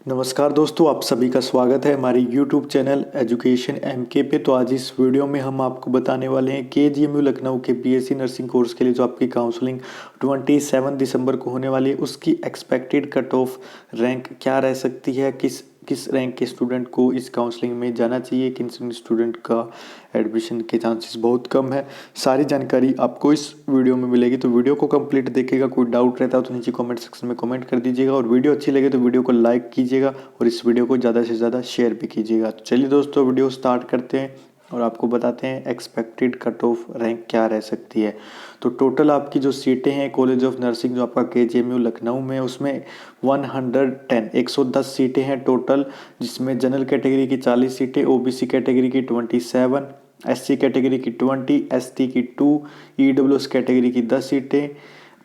नमस्कार दोस्तों, आप सभी का स्वागत है हमारे YouTube चैनल एजुकेशन एमके पे। तो आज इस वीडियो में हम आपको बताने वाले हैं केजीएमयू लखनऊ के बीएससी नर्सिंग कोर्स के लिए जो आपकी काउंसलिंग 27 दिसंबर को होने वाली है, उसकी एक्सपेक्टेड कट ऑफ रैंक क्या रह सकती है, किस किस रैंक के स्टूडेंट को इस काउंसलिंग में जाना चाहिए, किन स्टूडेंट का एडमिशन के चांसेस बहुत कम है। सारी जानकारी आपको इस वीडियो में मिलेगी, तो वीडियो को कंप्लीट देखिएगा। कोई डाउट रहता है तो नीचे कमेंट सेक्शन में कमेंट कर दीजिएगा, और वीडियो अच्छी लगे तो वीडियो को लाइक कीजिएगा और इस वीडियो को ज़्यादा से ज़्यादा शेयर भी कीजिएगा। तो चलिए दोस्तों, वीडियो स्टार्ट करते हैं और आपको बताते हैं एक्सपेक्टेड कट ऑफ रैंक क्या रह सकती है। तो टोटल आपकी जो सीटें हैं कॉलेज ऑफ नर्सिंग जो आपका केजीएमयू लखनऊ में, उसमें 110 सीटें हैं टोटल, जिसमें जनरल कैटेगरी की 40 सीटें, ओबीसी कैटेगरी की 27, एससी कैटेगरी की 20, एसटी की 2, ईडब्ल्यूएस कैटेगरी की 10 सीटें।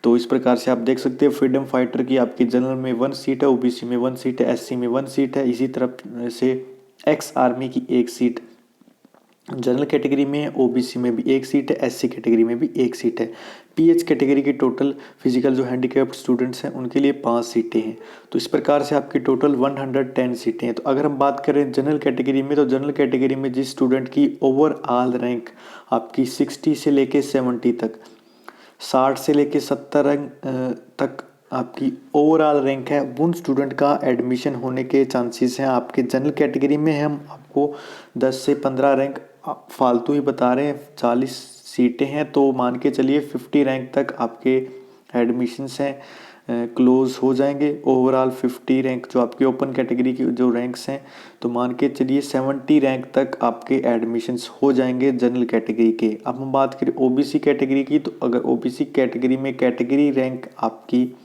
तो इस प्रकार से आप देख सकते हैं फ्रीडम फाइटर की आपकी जनरल में 1 सीट है, ओबीसी में 1 सीट है, एससी में 1 सीट है। इसी तरफ से एक्स आर्मी की 1 सीट जनरल कैटेगरी में, ओबीसी में भी 1 सीट है, एससी कैटेगरी में भी 1 सीट है। पीएच कैटेगरी की टोटल फिजिकल जो हैंडीकैप्ड स्टूडेंट्स हैं उनके लिए 5 सीटें हैं। तो इस प्रकार से आपकी टोटल 110 सीटें हैं। तो अगर हम बात करें जनरल कैटेगरी में, तो जनरल कैटेगरी में जिस स्टूडेंट की ओवरऑल रैंक आपकी 60 से लेके 70 तक, 60 से लेके 70 रैंक तक आपकी ओवरऑल रैंक है, उन स्टूडेंट का एडमिशन होने के चांसेस हैं। आपके जनरल कैटेगरी में हम आपको 10 से 15 रैंक फालतू ही बता रहे हैं, 40 सीटें हैं तो मान के चलिए 50 रैंक तक आपके एडमिशन्स हैं क्लोज हो जाएंगे। ओवरऑल 50 रैंक जो आपके ओपन कैटेगरी की जो रैंक्स हैं, तो मान के चलिए 70 रैंक तक आपके एडमिशन्स हो जाएंगे जनरल कैटेगरी के। अब हम बात करें ओबीसी कैटेगरी की, तो अगर ओबीसी कैटेगरी में कैटेगरी रैंक आपकी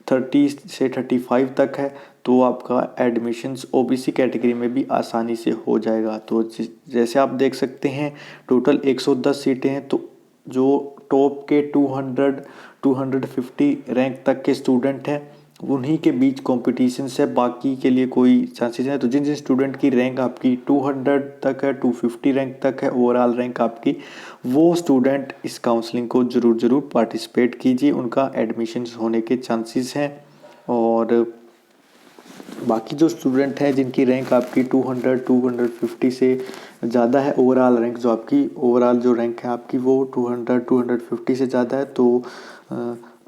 30 से 35 तक है तो आपका एडमिशन्स ओबीसी कैटेगरी में भी आसानी से हो जाएगा। तो जैसे आप देख सकते हैं टोटल 110 सीटें हैं, तो जो टॉप के 250 रैंक तक के स्टूडेंट हैं उन्हीं के बीच कंपटीशन है, बाकी के लिए कोई चांसेस है। तो जिन जिन स्टूडेंट की रैंक आपकी 200 तक है, 250 रैंक तक है ओवरऑल रैंक आपकी, वो स्टूडेंट इस काउंसलिंग को ज़रूर पार्टिसिपेट कीजिए, उनका एडमिशन होने के चांसेस हैं। और बाकी जो स्टूडेंट हैं जिनकी रैंक आपकी 200 250 से ज़्यादा है, ओवरऑल रैंक जो आपकी ओवरऑल जो रैंक है आपकी वो 200 250 से ज़्यादा है, तो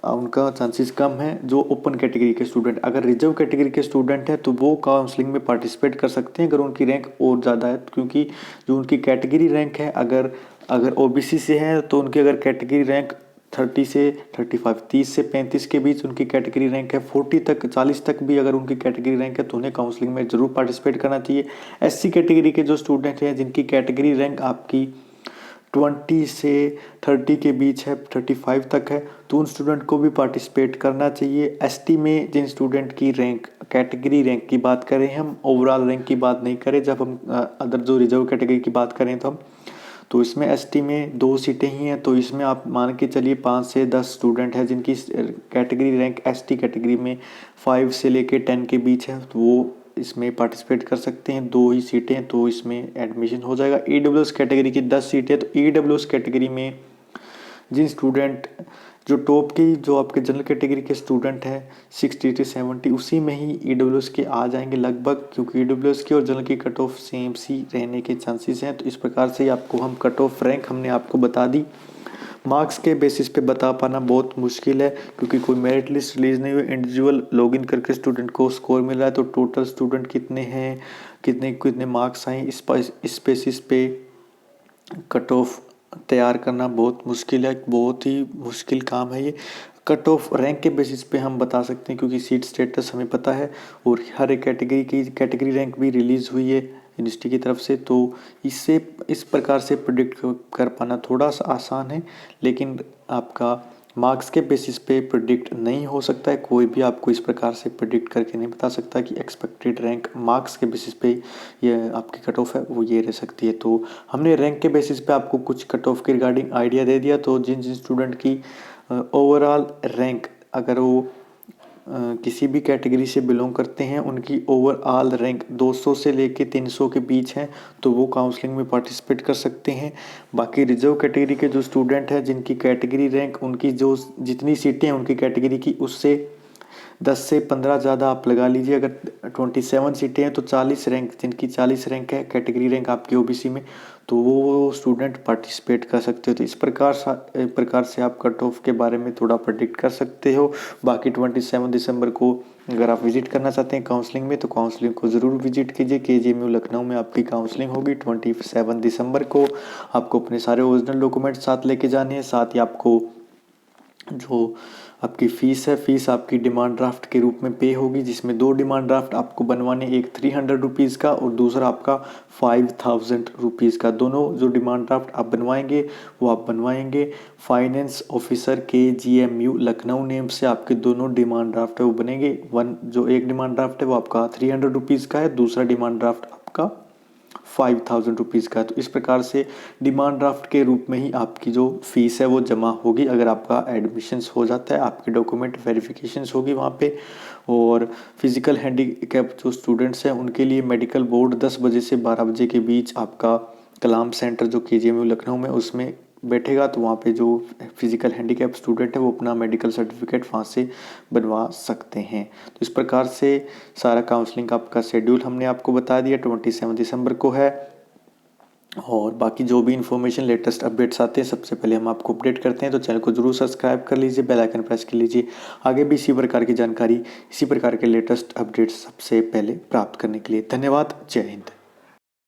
उनका चांसेस कम है। जो ओपन कैटेगरी के स्टूडेंट, अगर रिजर्व कैटेगरी के स्टूडेंट हैं तो वो काउंसलिंग में पार्टिसिपेट कर सकते हैं अगर उनकी रैंक और ज़्यादा है, क्योंकि जो उनकी कैटेगरी रैंक है, अगर अगर ओबीसी से है तो उनकी अगर कैटेगरी रैंक 30 से 35, 30 से 35 के बीच उनकी कैटेगरी रैंक है, 40 तक 40 तक भी अगर उनकी कैटेगरी रैंक है तो उन्हें काउंसलिंग में ज़रूर पार्टिसिपेट करना चाहिए। एससी कैटेगरी के जो स्टूडेंट हैं जिनकी कैटेगरी रैंक आपकी 20 से 30 के बीच है, 35 तक है, तो उन स्टूडेंट को भी पार्टिसिपेट करना चाहिए। एसटी में जिन स्टूडेंट की रैंक कैटेगरी रैंक की बात करें, हम ओवरऑल रैंक की बात नहीं करें, जब हम अदर जो रिजर्व कैटेगरी की बात करें तो हम, तो इसमें एसटी में 2 सीटें ही हैं, तो इसमें आप मान के चलिए 5 से 10 स्टूडेंट हैं जिनकी कैटेगरी रैंक एसटी कैटेगरी में 5 से लेके 10 के बीच है, तो वो इसमें पार्टिसिपेट कर सकते हैं। 2 ही सीटें, तो इसमें एडमिशन हो जाएगा। ईडब्ल्यूएस कैटेगरी की 10 सीटें, तो ईडब्ल्यूएस कैटेगरी में जिन स्टूडेंट जो टॉप की जो आपके जनरल कैटेगरी के स्टूडेंट हैं 60 से 70, उसी में ही ईडब्ल्यूएस के आ जाएंगे लगभग, क्योंकि ईडब्ल्यूएस की और जनरल की कट ऑफ सेम सी रहने के चांसेस हैं। तो इस प्रकार से आपको हम कट ऑफ रैंक हमने आपको बता दी। मार्क्स के बेसिस पे बता पाना बहुत मुश्किल है, क्योंकि कोई मेरिट लिस्ट रिलीज नहीं हुई, इंडिविजुअल लॉगिन करके स्टूडेंट को स्कोर मिल रहा है, तो टोटल स्टूडेंट कितने हैं, कितने कितने मार्क्स आए, इस बेसिस पे कट ऑफ तैयार करना बहुत मुश्किल है, बहुत ही मुश्किल काम है ये। कट ऑफ रैंक के बेसिस पे हम बता सकते हैं, क्योंकि सीट स्टेटस हमें पता है और हर एक कैटेगरी की कैटेगरी रैंक भी रिलीज़ हुई है यूनिवर्सिटी की तरफ से, तो इससे इस प्रकार से प्रिडिक्ट कर पाना थोड़ा सा आसान है, लेकिन आपका मार्क्स के बेसिस पे प्रिडिक्ट नहीं हो सकता है। कोई भी आपको इस प्रकार से प्रिडिक्ट करके नहीं बता सकता कि एक्सपेक्टेड रैंक मार्क्स के बेसिस पे ये आपकी कट ऑफ है वो ये रह सकती है। तो हमने रैंक के बेसिस पे आपको कुछ कट ऑफ के रिगार्डिंग आइडिया दे दिया। तो जिन जिन स्टूडेंट की ओवरऑल रैंक, अगर वो किसी भी कैटेगरी से बिलोंग करते हैं, उनकी ओवरऑल रैंक 200 से लेके 300 के बीच है, तो वो काउंसलिंग में पार्टिसिपेट कर सकते हैं। बाकी रिजर्व कैटेगरी के जो स्टूडेंट हैं जिनकी कैटेगरी रैंक, उनकी जो जितनी सीटें हैं उनकी कैटेगरी की उससे 10 से 15 ज़्यादा आप लगा लीजिए। अगर 27 सीटें हैं तो 40 रैंक, जिनकी 40 रैंक है कैटेगरी रैंक आपकी ओबीसी में, तो वो स्टूडेंट पार्टिसिपेट कर सकते हो। तो इस प्रकार से आप कट ऑफ के बारे में थोड़ा प्रेडिक्ट कर सकते हो। बाकी 27 दिसंबर को अगर आप विजिट करना चाहते हैं काउंसलिंग में, तो काउंसलिंग को ज़रूर विजिट कीजिए। केजीएमयू लखनऊ में आपकी काउंसलिंग होगी 27 दिसंबर को। आपको अपने सारे ओरिजिनल डॉक्यूमेंट साथ लेके जाने हैं। साथ ही आपको जो आपकी फ़ीस है, फ़ीस आपकी डिमांड ड्राफ्ट के रूप में पे होगी, जिसमें 2 डिमांड ड्राफ्ट आपको बनवाने, एक 300 रुपीज़ का और दूसरा आपका 5000 रुपीज़ का। दोनों जो डिमांड ड्राफ्ट आप बनवाएंगे वो आप बनवाएंगे finance officer KGMU Lucknow name से। आपके दोनों डिमांड ड्राफ्ट है वो बनेंगे। जो एक डिमांड ड्राफ्ट है वो आपका 300 रुपीज़ का है, दूसरा डिमांड ड्राफ्ट आपका 5000 रुपीज़ का है। तो इस प्रकार से डिमांड ड्राफ्ट के रूप में ही आपकी जो फीस है वो जमा होगी। अगर आपका एडमिशन्स हो जाता है, आपके डॉक्यूमेंट वेरिफिकेशंस होगी वहाँ पे। और फिजिकल हैंडीकैप जो स्टूडेंट्स हैं उनके लिए मेडिकल बोर्ड 10 बजे से 12 बजे के बीच आपका कलाम सेंटर जो केजीएमयू लखनऊ में उसमें बैठेगा। तो वहाँ पे जो फिजिकल हैंडीकैप स्टूडेंट है वो अपना मेडिकल सर्टिफिकेट वहाँ से बनवा सकते हैं। तो इस प्रकार से सारा काउंसलिंग आपका शेड्यूल हमने आपको बता दिया, 27 दिसंबर को है। और बाकी जो भी इन्फॉर्मेशन लेटेस्ट अपडेट्स आते हैं सबसे पहले हम आपको अपडेट करते हैं। तो चैनल को जरूर सब्सक्राइब कर लीजिए, बेल आइकन प्रेस कर लीजिए। आगे भी इसी प्रकार की जानकारी, इसी प्रकार के लेटेस्ट अपडेट्स सबसे पहले प्राप्त करने के लिए धन्यवाद। जय हिंद।